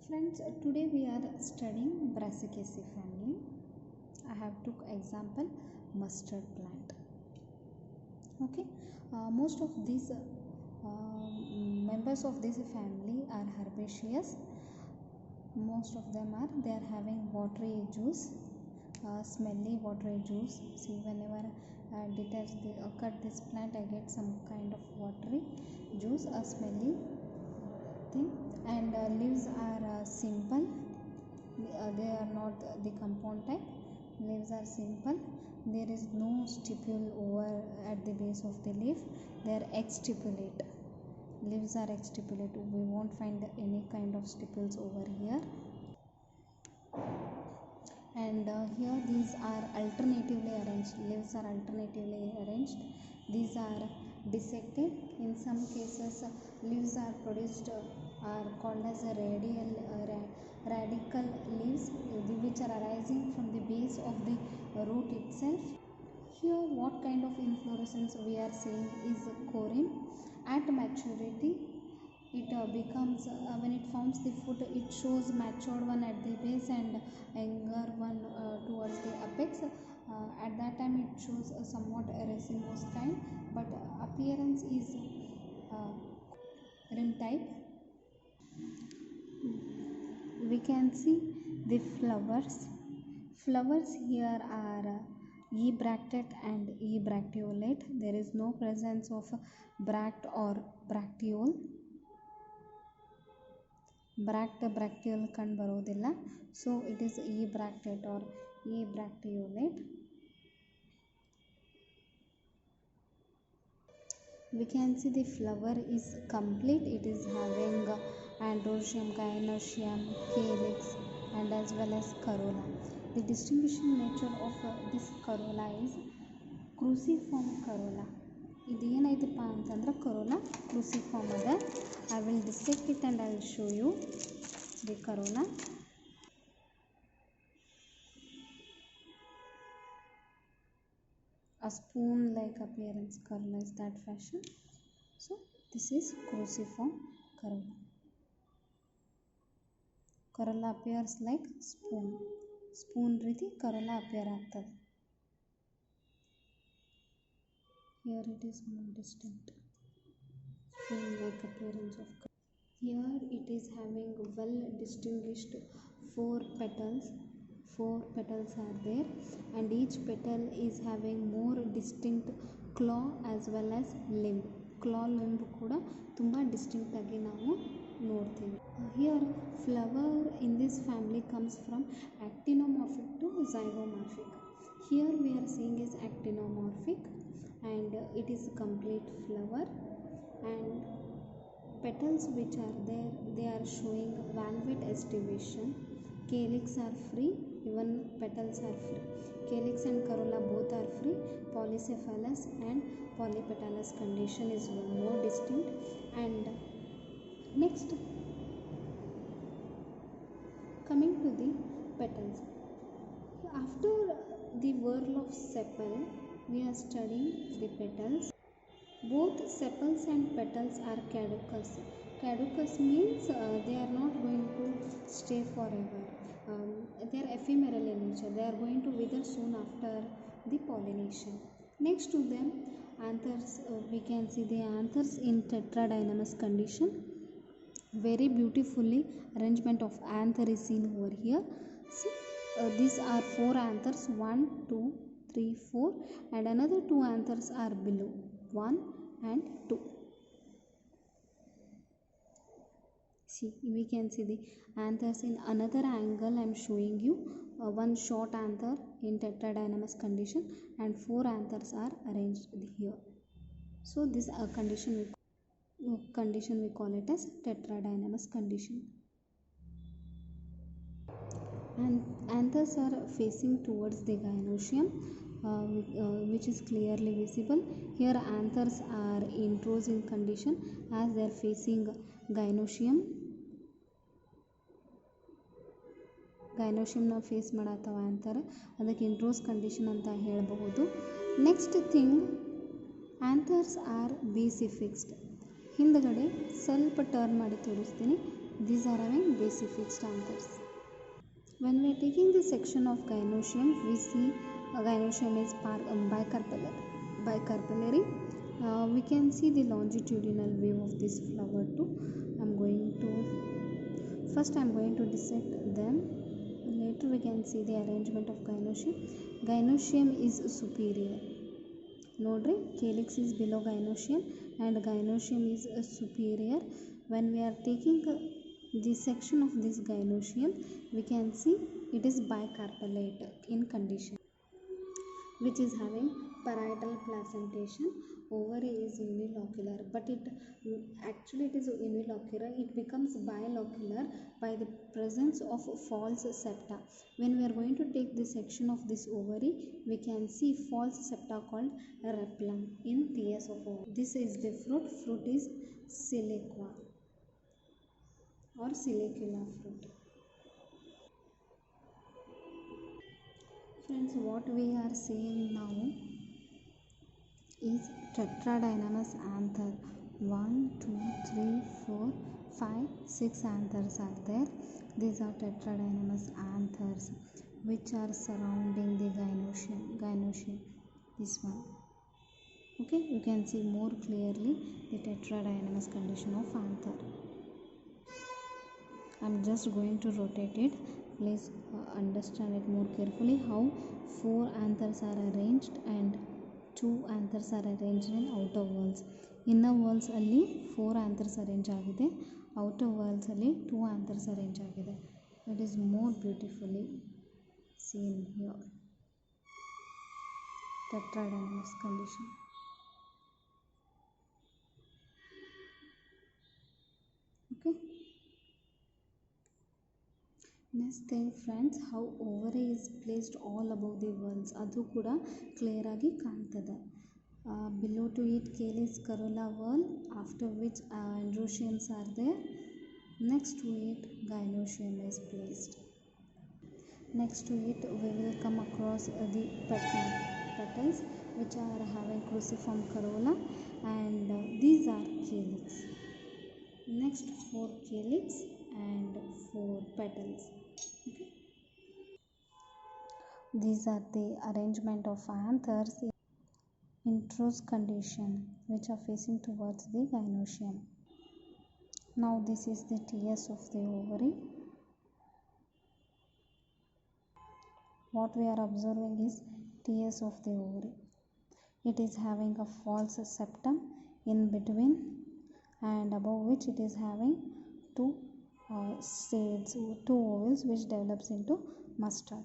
Friends, today we are studying Brassicaceae family. I have took example mustard plant. Okay, most of these members of this family are herbaceous. Most of them are having watery juice, smelly watery juice. See, whenever I cut this plant, I get some kind of watery juice, a smelly thing. And leaves are simple. They are not the compound type. Leaves are simple. There is no stipule over at the base of the leaf. They are exstipulate. Leaves are exstipulate. We won't find any kind of stipules over here. And here these are alternatively arranged. Leaves are alternatively arranged. These are dissected. In some cases, leaves are produced are called as a radical leaves, which are arising from the base of the root itself. Here, what kind of inflorescence we are seeing is corym. At maturity, it becomes when it forms the fruit, it shows matured one at the base and younger one towards the apex. At that time it shows a somewhat racemose kind, but appearance is rim type. We can see the flowers. Flowers here are ebractet and ebracteolate. There is no presence of bract or bracteole. Bracteole ಕಂಡು ಬರೋದಿಲ್ಲ, so it is ebractet or ebracteolate. We can see the flower is complete. It is having androecium, gynoecium, calyx and as well as corolla. The distinguishing nature of this corolla is cruciform corolla. ಇದು ಏನೈತಪ್ಪ ಅಂತಂದ್ರೆ corolla cruciform ಅದ. I will dissect it and I will show you the corolla. A spoon like appearance corolla is that fashion. So this is cruciform corolla. Corolla appears like spoon ರೀತಿ corolla appear ಆಗ್ತದೆ. Here it is more distinct, spoon like appearance of corolla. Here it is having well distinguished four petals are there, and each petal is having more distinct claw as well as limb. Claw limb ಕೂಡ ತುಂಬ distinct ಆಗಿ ನಾವು ನೋಡ್ತೀವಿ. Here flower in this family comes from actinomorphic to zygomorphic. Here we are seeing is actinomorphic and it is complete flower, and petals which are there, they are showing valvate estivation. Calyx are free, even petals are free. Calyx and corolla both are free. Polycephalous and polypetalous condition is more distinct. And next, coming to the petals. After the whorl of sepal, we are studying the petals. Both sepals and petals are caducous. Caducous means they are not going to stay forever. They are ephemeral in nature. They are going to wither soon after the pollination. Next to them, anthers. We can see the anthers in tetradynamous condition. Very beautifully arrangement of anther is seen over here. See, these are four anthers, 1, 2, 3, 4, and another two anthers are below, 1 and 2. See, we can see the anthers in another angle. I am showing you one short anther in tetradynamous condition and four anthers are arranged here. So this condition we call it as tetradynamous condition. And anthers are facing towards the gynoecium, which is clearly visible. Here anthers are introsing condition as they are facing gynoecium. gynoecium ನಾವು face ಮಾಡತ್ತವ ಅಂತಾರೆ, ಅದಕ್ಕೆ introrse condition ಅಂತ ಹೇಳಬಹುದು. Next thing, anthers are basifixed. ಹಿಂದ್ಗಡೆ ಸ್ವಲ್ಪ turn ಮಾಡಿ ತೋರಿಸ್ತೀನಿ These are having basifixed anthers. When we are taking this section of gynoecium, we see gynoecium is bicarpellary. We can see the longitudinal view of this flower too. First I'm going to dissect them. Later we can see the arrangement of gynoecium. Gynoecium is superior. Nodri, calyx is below gynoecium and gynoecium is superior. When we are taking the section of this gynoecium, we can see it is bicarpellate in condition, which is having parietal placentation. Ovary is unilocular, but it is unilocular. It becomes bilocular by the presence of false septa. When we are going to take the section of this ovary, we can see false septa called replum in TS of ovary. This is the fruit. Fruit is siliqua or silicula fruit. Friends, what we are seeing now is tetradynamous anther. 1, 2, 3, 4, 5, 6 anthers are there. These are tetradynamous anthers which are surrounding the gynoecium. This one. Okay, you can see more clearly the tetradynamous condition of anther. I'm just going to rotate it. Please understand it more carefully how 4 anthers are arranged and 2 anthers are arranged in outer walls. Inner walls alli 4 anthers arrange agide, outer walls alli 2 anthers arrange agide. It is more beautifully seen here. Tetradynamous condition. Okay. Next thing friends, how ovary is placed all above the walls, adu kuda clear agi kaantade. Below to it calyx corolla wall, after which androeciums are there. Next to it gynoecium is placed. Next to it we will come across the petals which are having cruciform corolla, and these are calyx. Next 4 calyx and 4 petals. Okay. These are the arrangement of anthers in introse condition which are facing towards the gynoecium. Now this is the TS of the ovary. What we are observing is TS of the ovary. It is having a false septum in between, and above which it is having 2 shades, 2 ovules which develops into mustard.